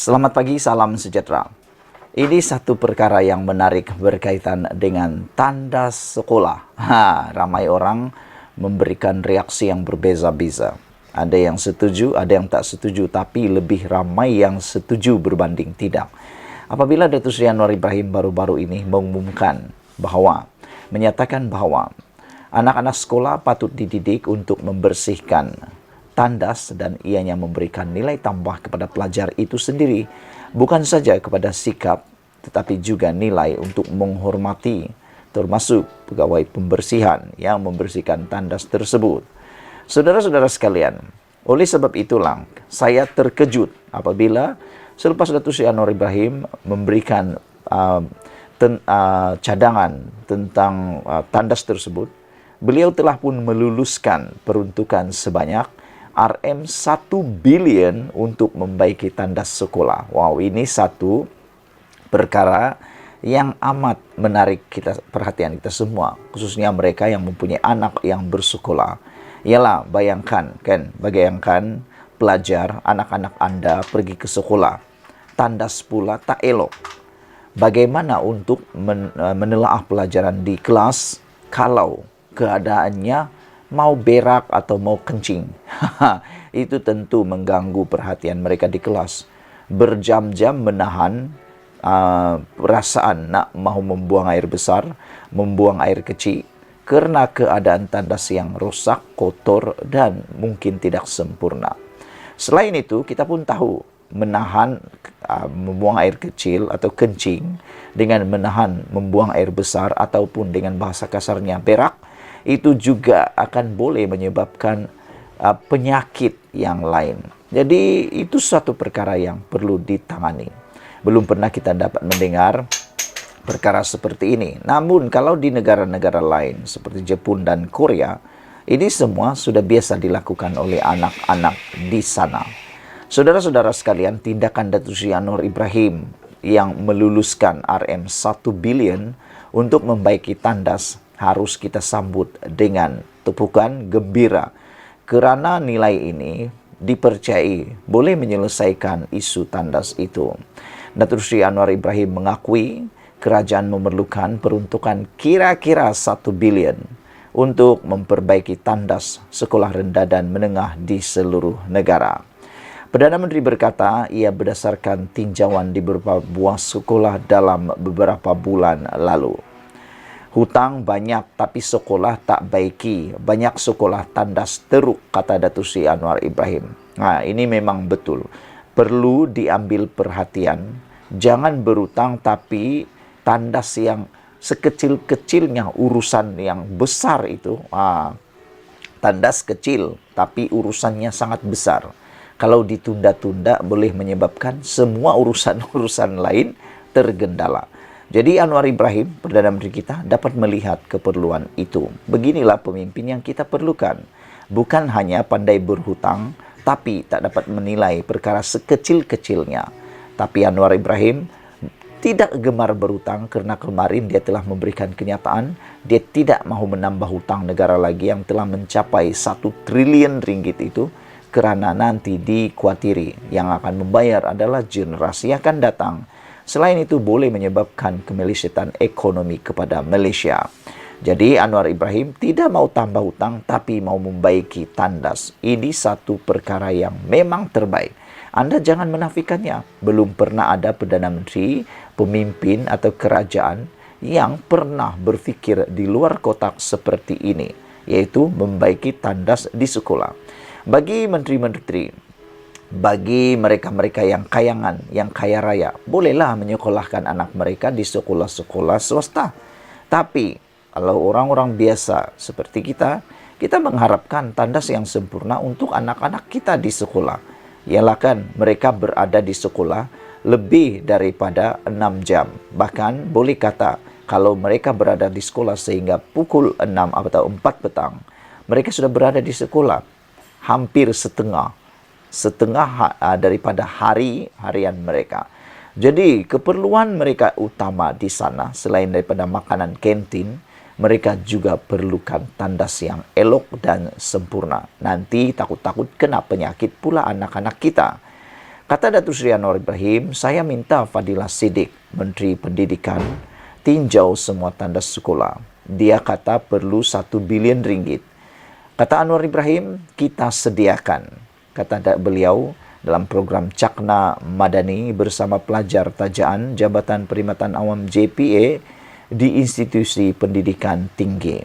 Selamat pagi, salam sejahtera. Ini satu perkara yang menarik berkaitan dengan tanda sekolah. Ramai orang memberikan reaksi yang berbeza-beza. Ada yang setuju, ada yang tak setuju, tapi lebih ramai yang setuju berbanding tidak. Apabila Datuk Seri Anwar Ibrahim baru-baru ini menyatakan bahwa anak-anak sekolah patut dididik untuk membersihkan tandas dan ianya memberikan nilai tambah kepada pelajar itu sendiri, bukan saja kepada sikap tetapi juga nilai untuk menghormati termasuk pegawai pembersihan yang membersihkan tandas tersebut. Saudara-saudara sekalian, oleh sebab itulah saya terkejut apabila selepas Datuk Seri Anwar Ibrahim memberikan cadangan tentang tandas tersebut, beliau telah pun meluluskan peruntukan sebanyak RM1 bilion untuk membaiki tandas sekolah. Wow, ini satu perkara yang amat menarik perhatian kita semua, khususnya mereka yang mempunyai anak yang bersekolah. Ialah bayangkan pelajar, anak-anak Anda pergi ke sekolah, tandas pula tak elok. Bagaimana untuk menelaah pelajaran di kelas kalau keadaannya mau berak atau mau kencing? Itu tentu mengganggu perhatian mereka di kelas. Berjam-jam menahan perasaan nak mahu membuang air besar, membuang air kecil, karena keadaan tandas yang rosak, kotor, dan mungkin tidak sempurna. Selain itu, kita pun tahu menahan membuang air kecil atau kencing dengan menahan membuang air besar ataupun dengan bahasa kasarnya berak, itu juga akan boleh menyebabkan penyakit yang lain. Jadi itu suatu perkara yang perlu ditangani. Belum pernah kita dapat mendengar perkara seperti ini. Namun kalau di negara-negara lain seperti Jepun dan Korea, ini semua sudah biasa dilakukan oleh anak-anak di sana. Saudara-saudara sekalian, tindakan Datuk Seri Anwar Ibrahim yang meluluskan RM1 bilion untuk membaiki tandas harus kita sambut dengan tepukan gembira, kerana nilai ini dipercayai boleh menyelesaikan isu tandas itu. Datuk Seri Anwar Ibrahim mengakui kerajaan memerlukan peruntukan kira-kira 1 bilion untuk memperbaiki tandas sekolah rendah dan menengah di seluruh negara. Perdana Menteri berkata ia berdasarkan tinjauan di beberapa buah sekolah dalam beberapa bulan lalu. Hutang banyak tapi sekolah tak baiki. Banyak sekolah tandas teruk, kata Datuk Seri Anwar Ibrahim. Ini memang betul. Perlu diambil perhatian. Jangan berhutang tapi tandas yang sekecil-kecilnya urusan yang besar itu. Tandas kecil tapi urusannya sangat besar. Kalau ditunda-tunda boleh menyebabkan semua urusan-urusan lain tergendala. Jadi Anwar Ibrahim, Perdana Menteri kita, dapat melihat keperluan itu. Beginilah pemimpin yang kita perlukan. Bukan hanya pandai berhutang, tapi tak dapat menilai perkara sekecil-kecilnya. Tapi Anwar Ibrahim tidak gemar berhutang karena kemarin dia telah memberikan kenyataan dia tidak mahu menambah hutang negara lagi yang telah mencapai 1 triliun ringgit itu, kerana nanti dikuatiri yang akan membayar adalah generasi yang akan datang. Selain itu boleh menyebabkan kemelesetan ekonomi kepada Malaysia. Jadi Anwar Ibrahim tidak mau tambah hutang tapi mau membaiki tandas. Ini satu perkara yang memang terbaik. Anda jangan menafikannya. Belum pernah ada Perdana Menteri, pemimpin atau kerajaan yang pernah berfikir di luar kotak seperti ini, yaitu membaiki tandas di sekolah. Bagi menteri-menteri, bagi mereka-mereka yang kayangan, yang kaya raya, bolehlah menyekolahkan anak mereka di sekolah-sekolah swasta. Tapi kalau orang-orang biasa seperti kita mengharapkan tandas yang sempurna untuk anak-anak kita di sekolah. Ialah kan mereka berada di sekolah lebih daripada 6 jam. Bahkan boleh kata kalau mereka berada di sekolah sehingga pukul 6 atau 4 petang, mereka sudah berada di sekolah hampir setengah daripada harian mereka. Jadi keperluan mereka utama di sana selain daripada makanan kantin, mereka juga perlukan tandas yang elok dan sempurna. Nanti takut-takut kena penyakit pula anak-anak kita. Kata Datuk Seri Anwar Ibrahim, saya minta Fadilah Siddiq, Menteri Pendidikan, tinjau semua tandas sekolah. Dia kata perlu 1 bilion ringgit. Kata Anwar Ibrahim, kita sediakan. Kata beliau dalam program Cakna Madani bersama pelajar tajaan Jabatan Perkhidmatan Awam JPA di institusi pendidikan tinggi.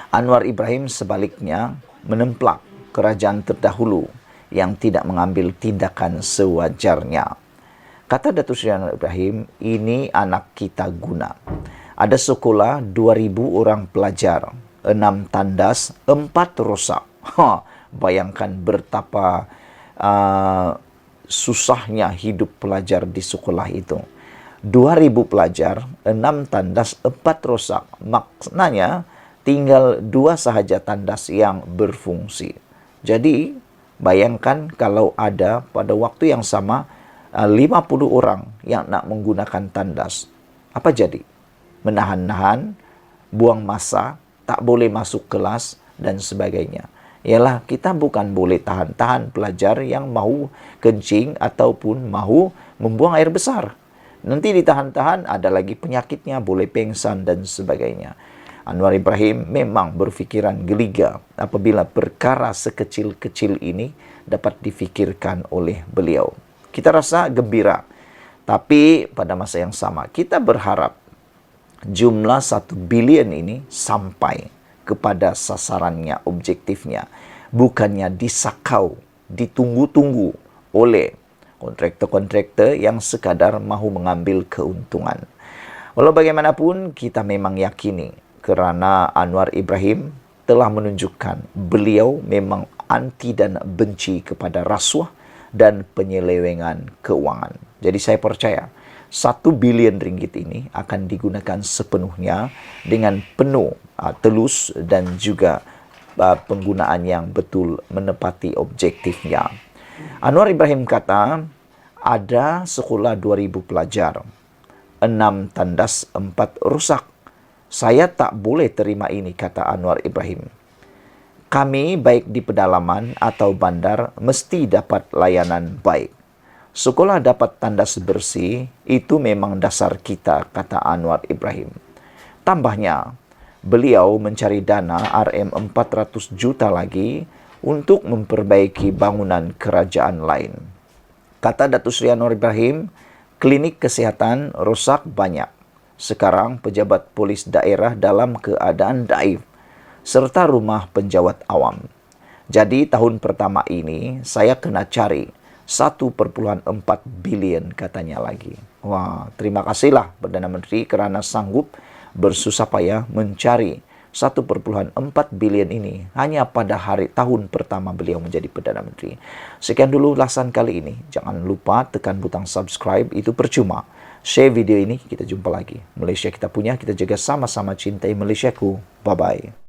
Anwar Ibrahim sebaliknya menemplak kerajaan terdahulu yang tidak mengambil tindakan sewajarnya. Kata Datuk Seri Anwar Ibrahim, ini anak kita guna. Ada sekolah 2,000 orang pelajar, 6 tandas, 4 rosak. Bayangkan betapa susahnya hidup pelajar di sekolah itu. 2,000 pelajar, 6 tandas, 4 rosak. Maknanya tinggal 2 sahaja tandas yang berfungsi. Jadi bayangkan kalau ada pada waktu yang sama 50 orang yang nak menggunakan tandas. Apa jadi? Menahan-nahan, buang masa, tak boleh masuk kelas dan sebagainya. Ialah kita bukan boleh tahan-tahan pelajar yang mahu kencing ataupun mahu membuang air besar. Nanti ditahan-tahan ada lagi penyakitnya, boleh pengsan dan sebagainya. Anwar Ibrahim memang berfikiran geliga apabila perkara sekecil-kecil ini dapat difikirkan oleh beliau. Kita rasa gembira, tapi pada masa yang sama kita berharap jumlah 1 bilion ini sampai kepada sasarannya, objektifnya. Bukannya disakau, ditunggu-tunggu oleh kontraktor-kontraktor yang sekadar mahu mengambil keuntungan. Walau bagaimanapun, kita memang yakini kerana Anwar Ibrahim telah menunjukkan beliau memang anti dan benci kepada rasuah dan penyelewengan keuangan. Jadi saya percaya 1 bilion ringgit ini akan digunakan sepenuhnya dengan penuh telus dan juga penggunaan yang betul menepati objektifnya. Anwar Ibrahim kata ada sekolah 2,000 pelajar, 6 tandas, 4 rusak. Saya tak boleh terima ini, kata Anwar Ibrahim. Kami baik di pedalaman atau bandar mesti dapat layanan baik. Sekolah dapat tandas bersih, itu memang dasar kita, kata Anwar Ibrahim. Tambahnya, beliau mencari dana RM400 juta lagi untuk memperbaiki bangunan kerajaan lain. Kata Datuk Seri Anwar Ibrahim, klinik kesihatan rosak banyak. Sekarang pejabat polis daerah dalam keadaan daif serta rumah penjawat awam. Jadi tahun pertama ini saya kena cari 1,4 bilion katanya lagi. Wah, terima kasihlah Perdana Menteri kerana sanggup bersusah payah mencari 1,4 bilion ini hanya pada tahun pertama beliau menjadi Perdana Menteri. Sekian dulu ulasan kali ini. Jangan lupa tekan butang subscribe, itu percuma. Share video ini, kita jumpa lagi. Malaysia kita punya, kita jaga sama-sama cintai Malaysiaku. Bye-bye.